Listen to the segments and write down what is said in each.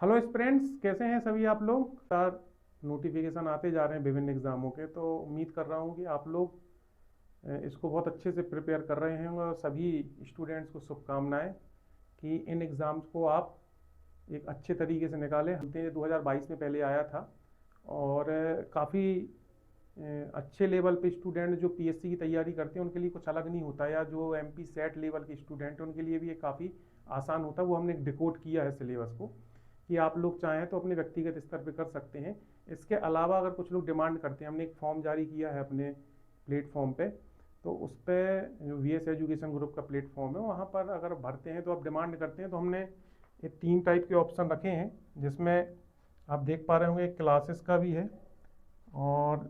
Hello friends, कैसे हैं सभी आप लोग। सर, नोटिफिकेशन आते जा रहे हैं विभिन्न एग्ज़ामों के, तो उम्मीद कर रहा हूँ कि आप लोग इसको बहुत अच्छे से प्रिपेयर कर रहे हैं और सभी स्टूडेंट्स को शुभकामनाएं कि इन एग्ज़ाम्स को आप एक अच्छे तरीके से निकालें। हम 2022 में पहले आया था और काफ़ी अच्छे लेवल पे स्टूडेंट जो पीएससी की तैयारी करते हैं उनके लिए कुछ अलग नहीं होता, या जो एमपी सेट लेवल के स्टूडेंट हैं उनके लिए भी ये काफ़ी आसान होता है। वो हमने डिकोड किया है सिलेबस को कि आप लोग चाहें तो अपने व्यक्तिगत स्तर पे कर सकते हैं। इसके अलावा अगर कुछ लोग डिमांड करते हैं, हमने एक फॉर्म जारी किया है अपने प्लेटफॉर्म पे, तो उस पर जो वीएस एजुकेशन ग्रुप का प्लेटफॉर्म है वहाँ पर अगर भरते हैं तो आप डिमांड करते हैं तो हमने ये 3 टाइप के ऑप्शन रखे हैं, जिसमें आप देख पा रहे होंगे क्लासेस का भी है और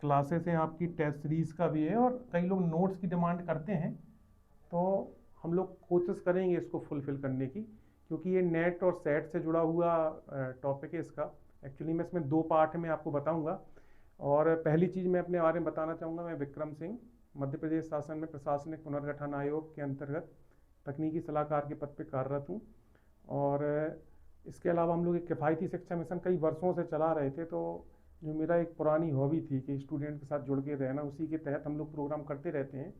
क्लासेस हैं आपकी टेस्ट सीरीज का भी है, और कई लोग नोट्स की डिमांड करते हैं। तो हम लोग कोशिश करेंगे इसको फुलफ़िल करने की, क्योंकि ये नेट और सेट से जुड़ा हुआ टॉपिक है इसका। एक्चुअली मैं इसमें 2 पार्ट में आपको बताऊंगा। और पहली चीज़ मैं अपने बारे में बताना चाहूँगा, मैं विक्रम सिंह मध्य प्रदेश शासन में प्रशासनिक पुनर्गठन आयोग के अंतर्गत तकनीकी सलाहकार के पद पर कार्यरत हूँ। और इसके अलावा हम लोग एक किफ़ायती शिक्षा मिशन कई वर्षों से चला रहे थे, तो जो मेरा एक पुरानी हॉबी थी कि स्टूडेंट के साथ जुड़ के रहना, उसी के तहत हम लोग प्रोग्राम करते रहते हैं।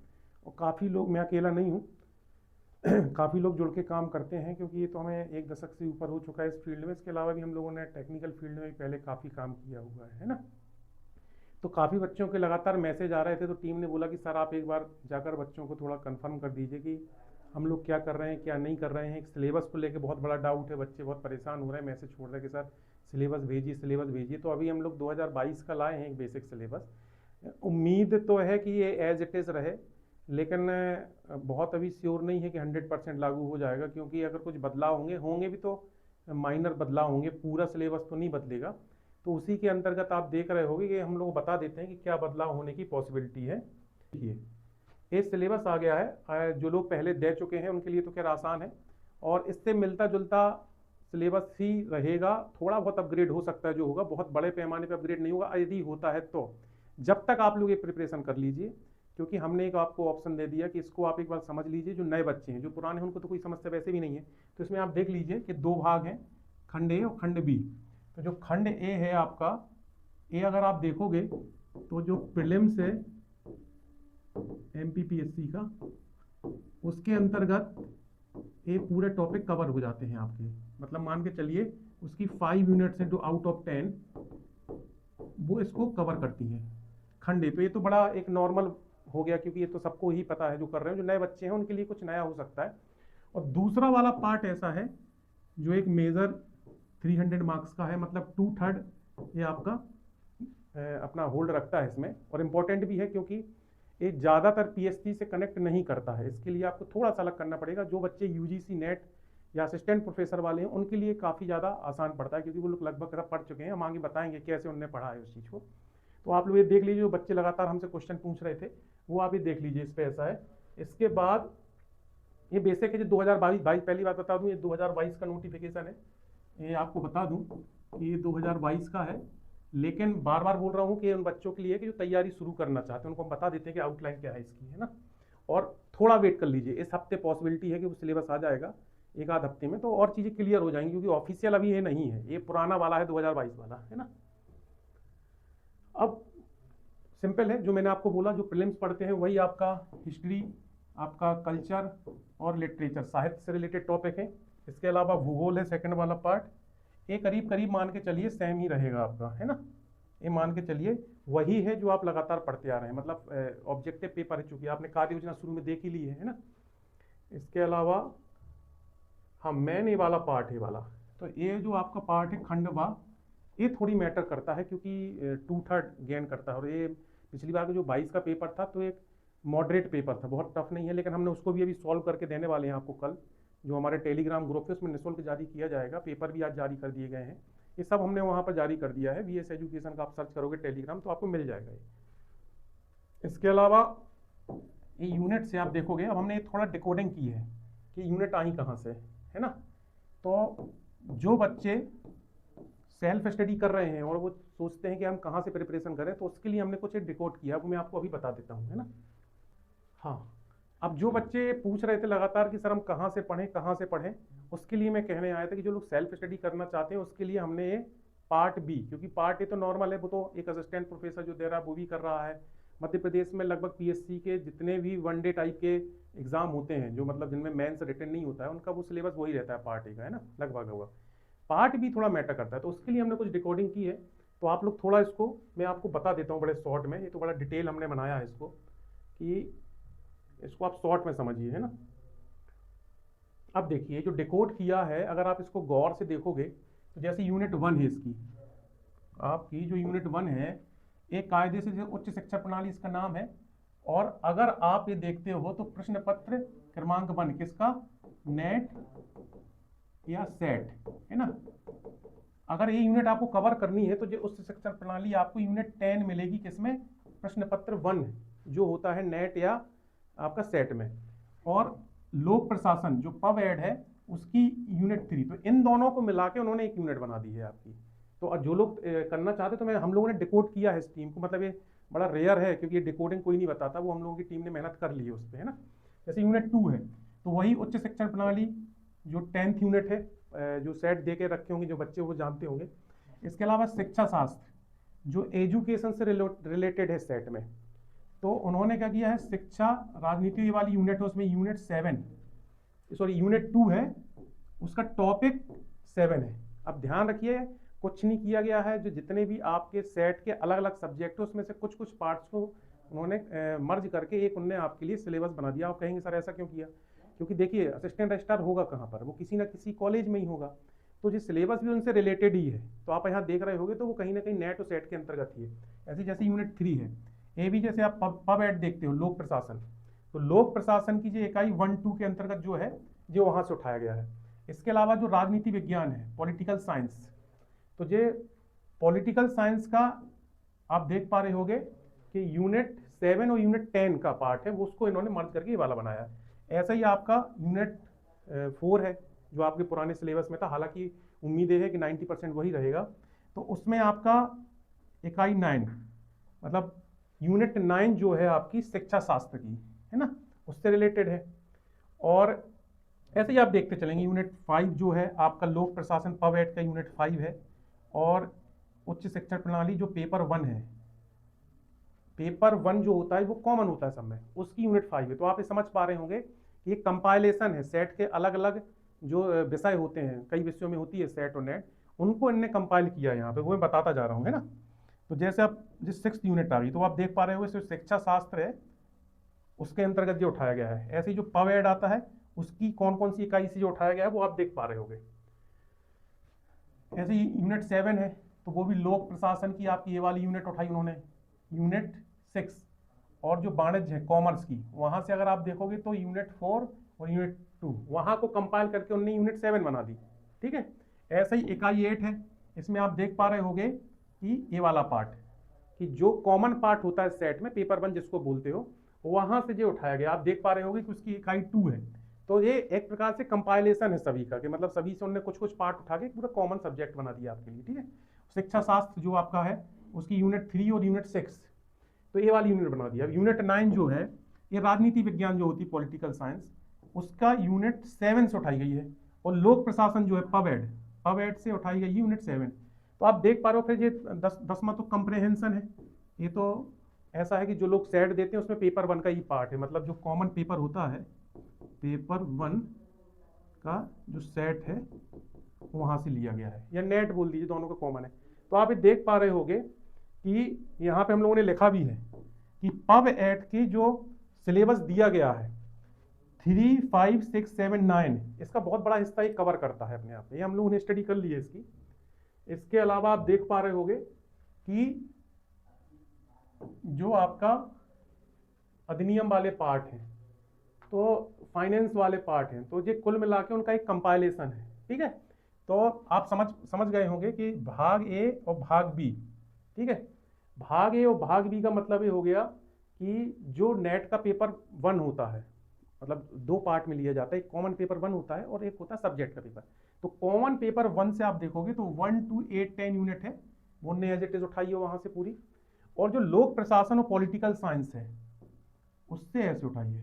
और काफ़ी लोग, मैं अकेला नहीं हूँ, काफ़ी लोग जुड़ के काम करते हैं, क्योंकि ये तो हमें 1 दशक से ऊपर हो चुका है इस फील्ड में। इसके अलावा भी हम लोगों ने टेक्निकल फील्ड में भी पहले काफ़ी काम किया हुआ है ना। तो काफ़ी बच्चों के लगातार मैसेज आ रहे थे, तो टीम ने बोला कि सर आप एक बार जाकर बच्चों को थोड़ा कंफर्म कर दीजिए कि हम लोग क्या कर रहे हैं क्या नहीं कर रहे हैं। एक सिलेबस को लेकर बहुत बड़ा डाउट है, बच्चे बहुत परेशान हो रहे हैं, मैसेज छोड़ रहे हैं कि सर सिलेबस भेजिए सिलेबस भेजिए। तो अभी हम लोग 2022 का लाए हैं एक बेसिक सिलेबस। उम्मीद तो है कि ये एज इट इज़ रहे, लेकिन बहुत अभी श्योर नहीं है कि 100% लागू हो जाएगा, क्योंकि अगर कुछ बदलाव होंगे होंगे भी तो माइनर बदलाव होंगे, पूरा सिलेबस तो नहीं बदलेगा। तो उसी के अंतर्गत आप देख रहे होंगे कि हम लोग बता देते हैं कि क्या बदलाव होने की पॉसिबिलिटी है। देखिए, ये सिलेबस आ गया है, जो लोग पहले दे चुके हैं उनके लिए तो खैर आसान है, और इससे मिलता जुलता सिलेबस ही रहेगा। थोड़ा बहुत अपग्रेड हो सकता है, जो होगा बहुत बड़े पैमाने पर अपग्रेड नहीं होगा। यदि होता है तो जब तक आप लोग ये प्रिपरेशन कर लीजिए, क्योंकि हमने एक आपको ऑप्शन दे दिया कि इसको आप एक बार समझ लीजिए। जो नए बच्चे हैं, जो पुराने हैं, उनको तो कोई समस्या वैसे भी नहीं है। तो इसमें आप देख लीजिए कि 2 भाग हैं, खंड ए और खंड बी। तो जो खंड ए है आपका, ए अगर आप देखोगे तो जो प्रीलिम्स है एमपीपीएससी का, उसके अंतर्गत ये पूरे टॉपिक कवर हो जाते हैं आपके। मतलब मान के चलिए उसकी 5 यूनिट्स हैं, जो आउट ऑफ 10 वो इसको कवर करती हैं खंड ए। तो ये तो बड़ा एक नॉर्मल हो गया, क्योंकि ये तो सबको ही पता है जो कर रहे हैं। जो नए बच्चे हैं उनके लिए कुछ नया हो सकता है। और दूसरा वाला पार्ट ऐसा है जो एक मेजर 300 मार्क्स का है, मतलब 2/3 ये आपका अपना होल्ड रखता है इसमें। और इम्पोर्टेंट भी है, क्योंकि ये ज़्यादातर पीएससी से कनेक्ट नहीं करता है। इसके लिए आपको थोड़ा सा अलग करना पड़ेगा। जो बच्चे यूजीसी नेट या असिस्टेंट प्रोफेसर वाले हैं उनके लिए काफ़ी ज़्यादा आसान पड़ता है, क्योंकि वो लोग लगभग सब पढ़ चुके हैं। हम आगे बताएंगे कैसे उन्होंने पढ़ा है उस चीज़ को। तो आप लोग ये देख लीजिए, जो बच्चे लगातार हमसे क्वेश्चन पूछ रहे थे वो आप ये देख लीजिए, इस पर ऐसा है। इसके बाद ये बेसिक है जो 2022, पहली बात बता दूं, ये 2022 का नोटिफिकेशन है। ये आपको बता दूं कि ये 2022 का है, लेकिन बार बार बोल रहा हूँ कि उन बच्चों के लिए कि जो तैयारी शुरू करना चाहते हैं उनको हम बता देते हैं कि आउटलाइन क्या है इसकी, है ना। और थोड़ा वेट कर लीजिए, इस हफ्ते पॉसिबिलिटी है कि वो सिलेबस आ जाएगा 1 आध हफ्ते में, तो और चीज़ें क्लियर हो जाएंगी, क्योंकि ऑफिशियल अभी ये नहीं है, ये पुराना वाला है 2022 वाला, है ना। अब सिंपल है, जो मैंने आपको बोला, जो प्रीलिम्स पढ़ते हैं वही आपका हिस्ट्री, आपका कल्चर और लिटरेचर, साहित्य से रिलेटेड टॉपिक है। इसके अलावा भूगोल है सेकंड वाला पार्ट। ये करीब करीब मान के चलिए सेम ही रहेगा आपका, है ना। ये मान के चलिए वही है जो आप लगातार पढ़ते आ रहे हैं। मतलब ऑब्जेक्टिव पेपर है, चूंकि आपने कार्य योजना शुरू में देख ही ली है ना। इसके अलावा हाँ, मेन ये वाला पार्ट है वाला। तो ये जो आपका पार्ट है खंडवा, ये थोड़ी मैटर करता है, क्योंकि 2/3 गेन करता है। और ये पिछली बार का जो 22 का पेपर था तो एक मॉडरेट पेपर था, बहुत टफ नहीं है, लेकिन हमने उसको भी अभी सॉल्व करके देने वाले हैं आपको कल। जो हमारे टेलीग्राम ग्रुप है उसमें निःशुल्क जारी किया जाएगा। पेपर भी आज जारी कर दिए गए हैं, ये सब हमने वहाँ पर जारी कर दिया है। वीएस एजुकेशन का आप सर्च करोगे टेलीग्राम तो आपको मिल जाएगा ये। इसके अलावा ये यूनिट से आप देखोगे, अब हमने थोड़ा डिकोडिंग की है कि यूनिट आई कहाँ से, है ना। तो जो बच्चे सेल्फ स्टडी कर रहे हैं और वो सोचते हैं कि हम कहाँ से प्रिपरेशन करें, तो उसके लिए हमने कुछ डिकोड किया, वो मैं आपको अभी बता देता हूँ, है ना। हाँ, अब जो बच्चे पूछ रहे थे लगातार कि सर हम कहाँ से पढ़ें कहाँ से पढ़ें, उसके लिए मैं कहने आया था कि जो लोग सेल्फ स्टडी करना चाहते हैं उसके लिए हमने ये पार्ट बी, क्योंकि पार्ट ए तो नॉर्मल है, वो तो एक असिस्टेंट प्रोफेसर जो दे रहा है वो भी कर रहा है। मध्य प्रदेश में लगभग पीएससी के जितने भी वनडे टाइप के एग्जाम होते हैं, जो मतलब जिनमें मेंस रिटन नहीं होता है, उनका वो सिलेबस वही रहता है पार्ट ए का, है ना, लगभग होगा। पार्ट बी थोड़ा मैटर करता है, तो उसके लिए हमने कुछ डिकोडिंग की है। तो आप लोग थोड़ा इसको मैं आपको बता देता हूँ बड़े शॉर्ट में, ये तो बड़ा डिटेल हमने बनाया है इसको, कि इसको आप शॉर्ट में समझिए, है ना। अब देखिए जो डिकोड किया है, अगर आप इसको गौर से देखोगे तो जैसे यूनिट 1 है इसकी, आपकी जो यूनिट 1 है, एक कायदे से उच्च शिक्षा प्रणाली इसका नाम है। और अगर आप ये देखते हो तो प्रश्न पत्र क्रमांक 1 किसका, नेट या सेट, है ना। अगर ये यूनिट आपको कवर करनी है तो जो उच्च शिक्षा प्रणाली आपको यूनिट 10 मिलेगी, किसमें, प्रश्न पत्र 1 जो होता है नेट या आपका सेट में। और लोक प्रशासन जो पब एड है उसकी यूनिट 3, तो इन दोनों को मिला के उन्होंने एक यूनिट बना दी है आपकी। तो जो लोग करना चाहते, तो मैं हम लोगों ने डिकोड किया है इस टीम को, मतलब ये बड़ा रेयर है क्योंकि ये डिकोडिंग कोई नहीं बताता, वो हम लोगों की टीम ने मेहनत कर ली है उस पर, है ना। जैसे यूनिट 2 है तो वही उच्च शिक्षा प्रणाली जो 10th यूनिट है, जो सेट दे के रखे होंगे जो बच्चे वो जानते होंगे। इसके अलावा शिक्षा शास्त्र जो एजुकेशन से रिलेटेड है सेट में, तो उन्होंने क्या किया है, शिक्षा राजनीति वाली यूनिट है, उसमें यूनिट 7, सॉरी यूनिट 2 है, उसका टॉपिक 7 है। अब ध्यान रखिए कुछ नहीं किया गया है, जो जितने भी आपके सेट के अलग अलग सब्जेक्ट है उसमें से कुछ कुछ पार्ट्स को उन्होंने मर्ज करके एक उनने आपके लिए सिलेबस बना दिया। आप कहेंगे सर ऐसा क्यों किया, क्योंकि देखिए असिस्टेंट रजिस्ट्रार होगा कहाँ पर, वो किसी ना किसी कॉलेज में ही होगा, तो जो सिलेबस भी उनसे रिलेटेड ही है। तो आप यहाँ देख रहे होगे तो वो कहीं ना कहीं नेट और सेट के अंतर्गत ही है। ऐसे जैसे यूनिट 3 है, ए भी जैसे आप पब एड देखते हो, लोक प्रशासन, तो लोक प्रशासन की जो इकाई 1-2 के अंतर्गत जो है, जो वहाँ से उठाया गया है। इसके अलावा जो राजनीति विज्ञान है, पॉलिटिकल साइंस, तो ये पॉलिटिकल साइंस का आप देख पा रहे होगे कि यूनिट 7 और यूनिट 10 का पार्ट है, वो उसको इन्होंने मर्ज करके ये वाला बनाया है। ऐसा ही आपका यूनिट 4 है जो आपके पुराने सिलेबस में था, हालांकि उम्मीद है कि 90% वही रहेगा। तो उसमें आपका इकाई 9, मतलब यूनिट 9 जो है आपकी शिक्षा शास्त्र की, है ना, उससे रिलेटेड है। और ऐसे ही आप देखते चलेंगे, यूनिट 5 जो है आपका लोक प्रशासन पब एड का यूनिट 5 है। और उच्च शिक्षा प्रणाली जो पेपर 1 है, पेपर 1 जो होता है वो कॉमन होता है सब में, उसकी यूनिट 5 है। तो आप ये समझ पा रहे होंगे कि ये कंपाइलेशन है सेट के अलग अलग जो विषय होते हैं, कई विषयों में होती है सेट और नेट, उनको इनने कंपाइल किया है यहाँ पे, वो मैं बताता जा रहा हूँ, है ना। तो जैसे आप जिस 6th यूनिट आ गई, तो आप देख पा रहे हो शिक्षा शास्त्र है उसके अंतर्गत जो उठाया गया है। ऐसे ही जो पब एड आता है उसकी कौन कौन सी इकाई से जो उठाया गया है वो आप देख पा रहे होंगे। ऐसे ही यूनिट 7 है तो वो भी लोक प्रशासन की आपकी ये वाली यूनिट उठाई उन्होंने, यूनिट 6। और जो वाणिज्य है कॉमर्स की, वहां से अगर आप देखोगे तो यूनिट 4 और यूनिट 2 वहां को कंपाइल करके उन्होंने यूनिट 7 बना दी, ठीक है। ऐसे ही इकाई 8 है, इसमें आप देख पा रहे होंगे कि ये वाला पार्ट, कि जो कॉमन पार्ट होता है सेट में, पेपर 1 जिसको बोलते हो, वहां से जो उठाया गया, आप देख पा रहे होंगे कि उसकी इकाई 2 है। तो ये एक प्रकार से कंपाइलेशन है सभी का, कि मतलब सभी से उन्होंने कुछ कुछ पार्ट उठा के पूरा कॉमन सब्जेक्ट बना दिया आपके लिए, ठीक है। शिक्षा शास्त्र जो आपका है उसकी यूनिट 3 और यूनिट 6, तो ये वाली यूनिट बना दिया। अब यूनिट 9 जो है, ये राजनीति विज्ञान जो होती है पॉलिटिकल साइंस, उसका यूनिट 7 से उठाई गई है। और लोक प्रशासन जो है पब एड से उठाई गई यूनिट 7। तो आप देख पा रहे हो फिर ये 10वां तो कंप्रेहेंशन है। ये तो ऐसा है कि जो लोग सेट देते हैं उसमें पेपर 1 का ही पार्ट है, मतलब जो कॉमन पेपर होता है, पेपर 1 का जो सेट है वहां से लिया गया है, या नेट बोल दीजिए, दोनों का कॉमन है। तो आप ये देख पा रहे होगे कि यहाँ पे हम लोगों ने लिखा भी है कि पब एड की जो सिलेबस दिया गया है 3, 5, 6, 7, 9, इसका बहुत बड़ा हिस्सा ये कवर करता है अपने आप में, ये हम लोगों ने स्टडी कर ली है इसकी। इसके अलावा आप देख पा रहे होगे कि जो आपका अधिनियम वाले पार्ट हैं, तो फाइनेंस वाले पार्ट हैं, तो ये कुल मिला के उनका एक कंपाइलेशन है, ठीक है। तो आप समझ गए होंगे कि भाग ए और भाग बी, ठीक है। भाग ए और भाग बी का मतलब ये हो गया कि जो नेट का पेपर 1 होता है, मतलब 2 पार्ट में लिया जाता है, एक कॉमन पेपर 1 होता है और एक होता है सब्जेक्ट का पेपर। तो कॉमन पेपर 1 से आप देखोगे तो 1 to 8, 10 यूनिट है, वो ने एज इट इज उठाई है वहां से पूरी। और जो लोक प्रशासन और पॉलिटिकल साइंस है उससे ऐसे उठाइए,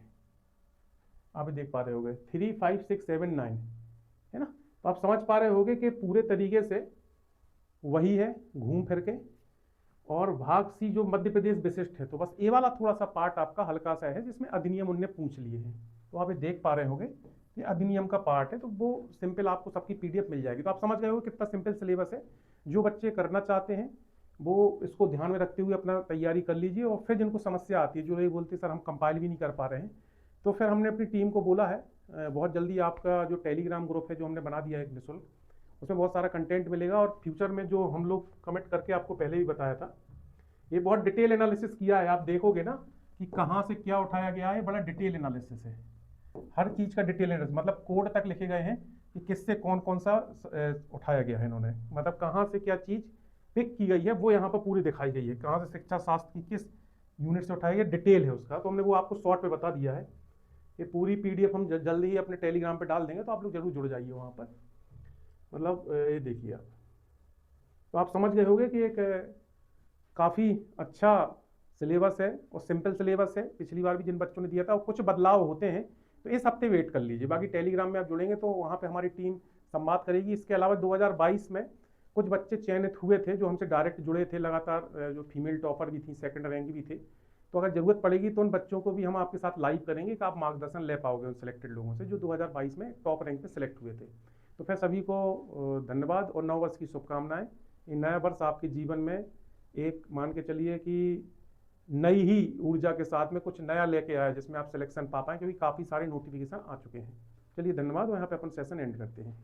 आप देख पा रहे होगे 3, 5, 6, 7, 9 है ना। तो आप समझ पा रहे होगे कि पूरे तरीके से वही है घूम फिर के। और भाग सी जो मध्य प्रदेश विशिष्ट है, तो बस ए वाला थोड़ा सा पार्ट आपका हल्का सा है जिसमें अधिनियम उनने पूछ लिए हैं। तो आप ये देख पा रहे होंगे कि अधिनियम का पार्ट है, तो वो सिंपल आपको सबकी पीडीएफ मिल जाएगी। तो आप समझ गए हो कितना सिंपल सिलेबस है। जो बच्चे करना चाहते हैं वो इसको ध्यान में रखते हुए अपना तैयारी कर लीजिए। और फिर जिनको समस्या आती है, जो ये बोलते हैं सर हम कंपाइल भी नहीं कर पा रहे हैं, तो फिर हमने अपनी टीम को बोला है बहुत जल्दी आपका जो टेलीग्राम ग्रुप है जो हमने बना दिया है एक निःशुल्क, उसमें बहुत सारा कंटेंट मिलेगा। और फ्यूचर में जो हम लोग कमेंट करके आपको पहले भी बताया था, ये बहुत डिटेल एनालिसिस किया है। आप देखोगे ना कि कहाँ से क्या उठाया गया है, बड़ा डिटेल एनालिसिस है। हर चीज का डिटेल एनालिसिस, मतलब कोड तक लिखे गए हैं कि किससे कौन कौन सा उठाया गया है इन्होंने, मतलब कहाँ से क्या चीज पिक की गई है वो यहाँ पर पूरी दिखाई गई है। कहाँ से शिक्षा शास्त्र की किस यूनिट से उठाया गया, डिटेल है उसका। तो हमने वो आपको शॉर्ट में बता दिया है। ये पूरी पीडीएफ हम जल्दी ही अपने टेलीग्राम पे डाल देंगे, तो आप लोग जरूर जुड़ जाइए वहाँ पर। मतलब ये देखिए आप, तो आप समझ गए होंगे कि एक काफ़ी अच्छा सिलेबस है और सिंपल सिलेबस है। पिछली बार भी जिन बच्चों ने दिया था, और कुछ बदलाव होते हैं तो इस हफ्ते वेट कर लीजिए। बाकी टेलीग्राम में आप जुड़ेंगे तो वहाँ पे हमारी टीम संवाद करेगी। इसके अलावा 2022 में कुछ बच्चे चयनित हुए थे जो हमसे डायरेक्ट जुड़े थे लगातार, जो फीमेल टॉपर भी थी, सेकंड रैंक भी थे। तो अगर ज़रूरत पड़ेगी तो उन बच्चों को भी हम आपके साथ लाइव करेंगे कि आप मार्गदर्शन ले पाओगे उन सिलेक्टेड लोगों से जो 2022 में टॉप रैंक पे सिलेक्ट हुए थे। तो फिर सभी को धन्यवाद और नव वर्ष की शुभकामनाएं। ये नया वर्ष आपके जीवन में एक मान के चलिए कि नई ही ऊर्जा के साथ में कुछ नया लेके आया, जिसमें आप सिलेक्शन पा पाएँ, क्योंकि काफ़ी सारे नोटिफिकेशन आ चुके हैं। चलिए धन्यवाद, और यहाँ पे अपन सेशन एंड करते हैं।